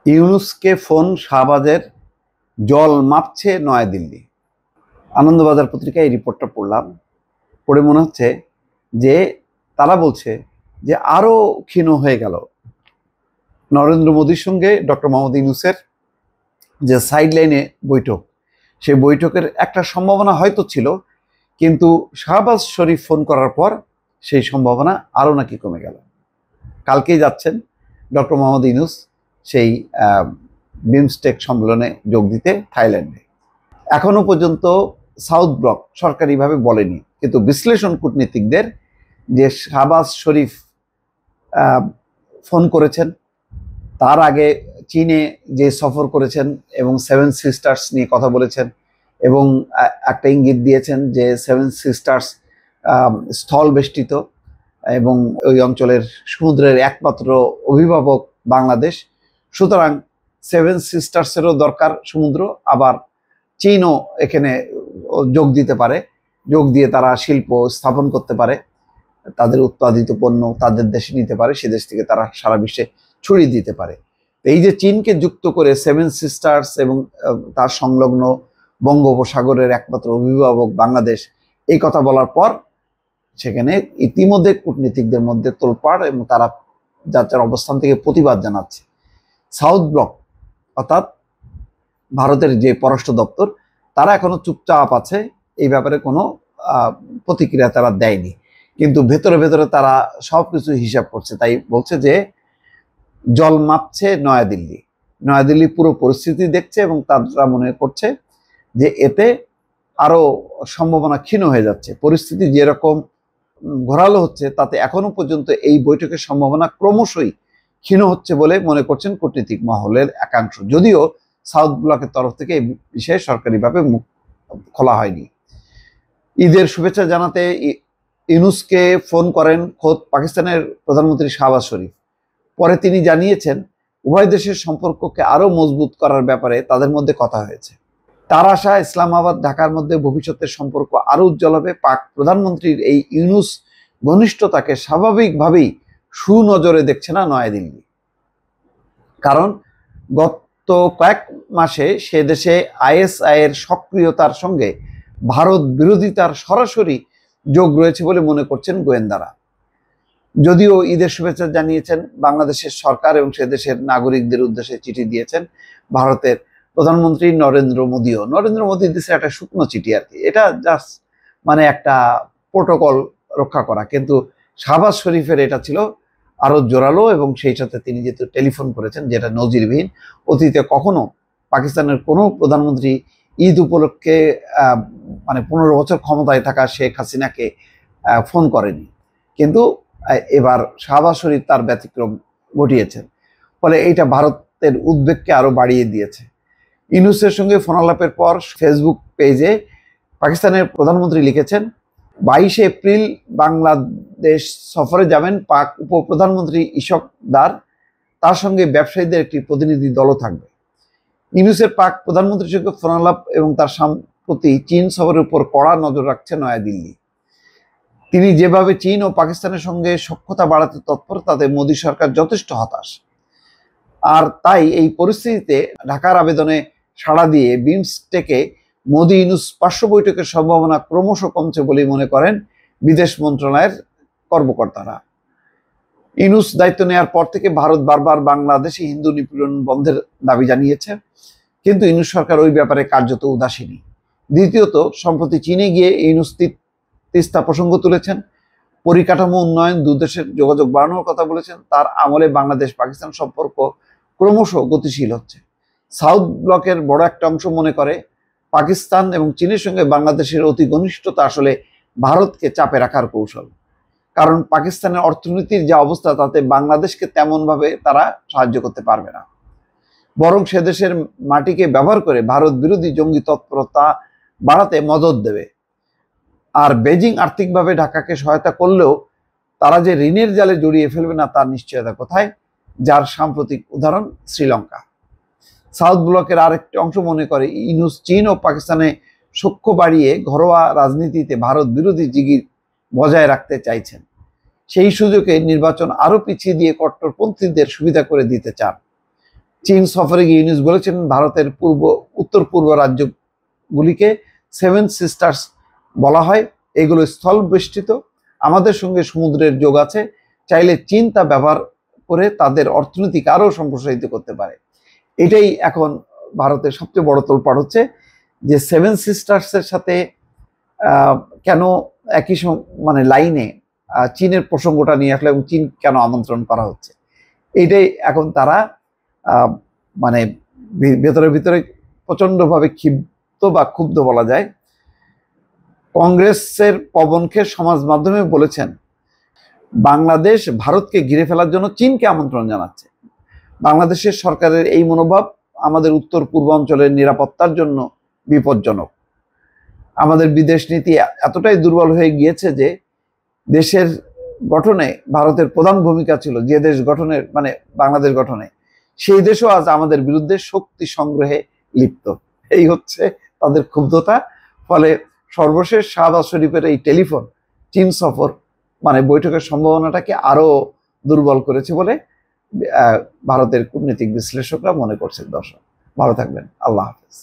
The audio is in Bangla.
ইউনূসকে ফোন শাহবাজের, জল মাপছে নয়াদিল্লি। আনন্দবাজার পত্রিকায় এই রিপোর্টটা পড়লাম, পড়ে মনে হচ্ছে যে তারা বলছে যে আরো ক্ষীণ হয়ে গেল নরেন্দ্র মোদীর সঙ্গে ডক্টর মোহাম্মদ ইউনূসের যে সাইডলাইনে বৈঠক, সেই বৈঠকের একটা সম্ভাবনা হয়তো ছিল, কিন্তু শাহবাজ শরীফ ফোন করার পর সেই সম্ভাবনা আরো নাকি কমে গেল। কালকেই যাচ্ছেন ডক্টর মোহাম্মদ ইউনূস সেই বিমস্টেক সম্মেলনে যোগ দিতে থাইল্যান্ডে। এখনো পর্যন্ত সাউথ ব্লক সরকারিভাবে বলেনি, কিন্তু বিশ্লেষণ কূটনীতিকদের যে শাহবাজ শরীফ ফোন করেছেন, তার আগে চীনে যে সফর করেছেন এবং সেভেন সিস্টার্স নিয়ে কথা বলেছেন এবং একটা ইঙ্গিত দিয়েছেন যে সেভেন সিস্টার্স স্থল বেষ্টিত এবং ওই অঞ্চলের সমুদ্রের একমাত্র অভিভাবক বাংলাদেশ, সুতরাং সেভেন সিস্টার্সেরও দরকার সমুদ্র, আবার চীনও এখানে যোগ দিতে পারে, যোগ দিয়ে তারা শিল্প স্থাপন করতে পারে, তাদের উৎপাদিত পণ্য তাদের দেশে নিতে পারে, সে দেশ থেকে তারা সারা বিশ্বে ছড়িয়ে দিতে পারে। এই যে চীনকে যুক্ত করে সেভেন সিস্টার্স এবং তার সংলগ্ন বঙ্গোপসাগরের একমাত্র অভিভাবক বাংলাদেশ, এই কথা বলার পর সেখানে ইতিমধ্যে কূটনীতিকদের মধ্যে তোলপাড় এবং তারা যার যার অবস্থান থেকে প্রতিবাদ জানাচ্ছে। সাউথ ব্লক অর্থাৎ ভারতের যে পররাষ্ট্র দপ্তর, তারা এখনো চুপচাপ আছে, এই ব্যাপারে কোনো প্রতিক্রিয়া তারা দেয়নি, কিন্তু ভেতরে ভেতরে তারা সবকিছু হিসাব করছে। তাই বলছে যে জল মাপছে নয়াদিল্লি, নয়াদিল্লি পুরো পরিস্থিতি দেখছে এবং তারা মনে করছে যে এতে আরো সম্ভাবনা ক্ষীণ হয়ে যাচ্ছে। পরিস্থিতি যেরকম ঘোরালো হচ্ছে তাতে এখনো পর্যন্ত এই বৈঠকের সম্ভাবনা ক্রমশই ক্ষীণ হচ্ছে বলে মনে করছেন কূটনীতিক মহলের একাংশ, যদিও সাউথ ব্লকের তরফ থেকে এই বিষয়ে সরকারিভাবে মুখ খোলা হয়নি। ঈদের শুভেচ্ছা জানাতে ইউনূসকে ফোন করেন খোদ পাকিস্তানের প্রধানমন্ত্রী শাহবাজ শরীফ। পরে তিনি জানিয়েছেন উভয় দেশের সম্পর্ককে আরো মজবুত করার ব্যাপারে তাদের মধ্যে কথা হয়েছে। তার আশা ইসলামাবাদ ঢাকার মধ্যে ভবিষ্যতের সম্পর্ক আরো উজ্জ্বল হবে। পাক প্রধানমন্ত্রীর এই ইউনূস ঘনিষ্ঠতাকে স্বাভাবিকভাবেই সুনজরে দেখছে না নয়াদিল্লি, কারণ গত কয়েক মাসে সে দেশে আইএসআই এর সক্রিয়তার সঙ্গে ভারত বিরোধিতার সরাসরি যোগ রয়েছে বলে মনে করছেন গোয়েন্দারা। যদিও ঈদের শুভেচ্ছা জানিয়েছেন বাংলাদেশের সরকার এবং সে দেশের নাগরিকদের উদ্দেশ্যে চিঠি দিয়েছেন ভারতের প্রধানমন্ত্রী নরেন্দ্র মোদীও। নরেন্দ্র মোদী দিয়েছে একটা শুকনো চিঠি আর কি, এটা জাস্ট মানে একটা প্রোটোকল রক্ষা করা, কিন্তু শাহবাজ শরীফের এটা ছিল আরো জোরালো এবং সেই সাথে তিনি যেহেতু টেলিফোন করেছেন, যেটা নজিরবিহীন। অতীতে কখনো পাকিস্তানের কোনো প্রধানমন্ত্রী ঈদ উপলক্ষে মানে 15 বছর ক্ষমতায় থাকা শেখ হাসিনাকে ফোন করেনি, কিন্তু এবার শাহবাজ শরীফ তার ব্যতিক্রম ঘটিয়েছেন, ফলে এইটা ভারতের উদ্বেগকে আরো বাড়িয়ে দিয়েছে। ইউনূসের সঙ্গে ফোনালাপের পর ফেসবুক পেজে পাকিস্তানের প্রধানমন্ত্রী লিখেছেন, 22 এপ্রিল বাংলাদেশ সফরে যাবেন পাক উপপ্রধানমন্ত্রী ইশক দার, তার সঙ্গে ব্যবসায়ীদের একটি প্রতিনিধি দলও থাকবে। ইউনূসের পাক প্রধানমন্ত্রীর সঙ্গে ফোনালাপ এবং তার সম্প্রতি চীন সফরের উপর কড়া নজর রাখছে নয়াদিল্লি। তিনি যেভাবে চীন ও পাকিস্তানের সঙ্গে সখ্যতা বাড়াতে তৎপর, তাতে মোদী সরকার যথেষ্ট হতাশ। আর তাই এই পরিস্থিতিতে ঢাকার আবেদনে সাড়া দিয়ে বিমস্টেকে মোদী ইউনূস পার্শ্ব বৈঠকের সম্ভাবনা ক্রমশ কমছে বলে মনে করেন বিদেশ মন্ত্রণালয়ের কর্মকর্তারা। ইউনূস দায়িত্ব নেওয়ার পর থেকে ভারত বারবার বাংলাদেশে হিন্দু নিপীড়ন বন্ধের দাবি জানিয়েছে, কিন্তু ইউনূস সরকার ওই ব্যাপারে কার্যত উদাসীনী। দ্বিতীয়ত, সম্প্রতি চীনে গিয়ে ইউনূস তিস্তা প্রসঙ্গ তুলেছেন, পরিকাঠামো উন্নয়ন, দুদেশের যোগাযোগ বাড়ানোর কথা বলেছেন। তার আমলে বাংলাদেশ পাকিস্তান সম্পর্ক ক্রমশ গতিশীল হচ্ছে। সাউথ ব্লকের বড় একটা অংশ মনে করে পাকিস্তান এবং চীনের সঙ্গে বাংলাদেশের অতি ঘনিষ্ঠতা আসলে ভারতকে চাপে রাখার কৌশল, কারণ পাকিস্তানের অর্থনীতির যা অবস্থা তাতে বাংলাদেশকে তেমনভাবে তারা সাহায্য করতে পারবে না, বরং সে দেশের মাটিকে ব্যবহার করে ভারত বিরোধী জঙ্গি তৎপরতা বাড়াতে মদদ দেবে। আর বেজিং আর্থিকভাবে ঢাকাকে সহায়তা করলেও তারা যে ঋণের জালে জড়িয়ে ফেলবে না তার নিশ্চয়তা কোথায়, যার সাম্প্রতিক উদাহরণ শ্রীলঙ্কা। সাউথ ব্লকের আরেকটি অংশ মনে করে ইউনূস চীন ও পাকিস্তানে সখ্য বাড়িয়ে ঘরোয়া রাজনীতিতে ভারত বিরোধী জিগির বজায় রাখতে চাইছেন। সেই সুযোগে নির্বাচন আরো পিছিয়ে দিয়ে কট্টরপন্থীদের সুবিধা করে দিতে চান। চীন সফরে গিয়ে ইউনূস বলেছেন ভারতের উত্তর পূর্ব রাজ্যগুলিকে সেভেন সিস্টার্স বলা হয়, এগুলো স্থল বেষ্টিত, আমাদের সঙ্গে সমুদ্রের যোগ আছে, চাইলে চীন তা ব্যবহার করে তাদের অর্থনীতিকে আরও সম্প্রসারিত করতে পারে। এটাই এখন ভারতের সবচেয়ে বড় তোলপাড় হচ্ছে যে সেভেন সিস্টার্সের সাথে কেন একই মানে লাইনে চীনের প্রসঙ্গটা নিয়ে আসলে এবং চীন কেন আমন্ত্রণ করা হচ্ছে, এইটাই এখন তারা মানে ভেতরে ভিতরে প্রচন্ডভাবে ক্ষিপ্ত বা ক্ষুব্ধ বলা যায়। কংগ্রেসের পবন খের সমাজ মাধ্যমে বলেছেন বাংলাদেশ ভারতকে ঘিরে ফেলার জন্য চীনকে আমন্ত্রণ জানাচ্ছে। বাংলাদেশের সরকারের এই মনোভাব আমাদের উত্তর পূর্বাঞ্চলের নিরাপত্তার জন্য বিপজ্জনক। আমাদের বিদেশ নীতি এতটাই দুর্বল হয়ে গিয়েছে যে দেশের গঠনে ভারতের প্রধান ভূমিকা ছিল, যে দেশ গঠনের মানে বাংলাদেশ গঠনে, সেই দেশও আজ আমাদের বিরুদ্ধে শক্তি সংগ্রহে লিপ্ত। এই হচ্ছে তাদের ক্ষুব্ধতা। ফলে সর্বশেষ শাহবাজ শরীফের এই টেলিফোন চীন সফর মানে বৈঠকের সম্ভাবনাটাকে আরো দুর্বল করেছে বলে ভারতের কূটনৈতিক বিশ্লেষকরা মনে করছেন। দর্শক ভালো থাকবেন, আল্লাহ হাফেজ।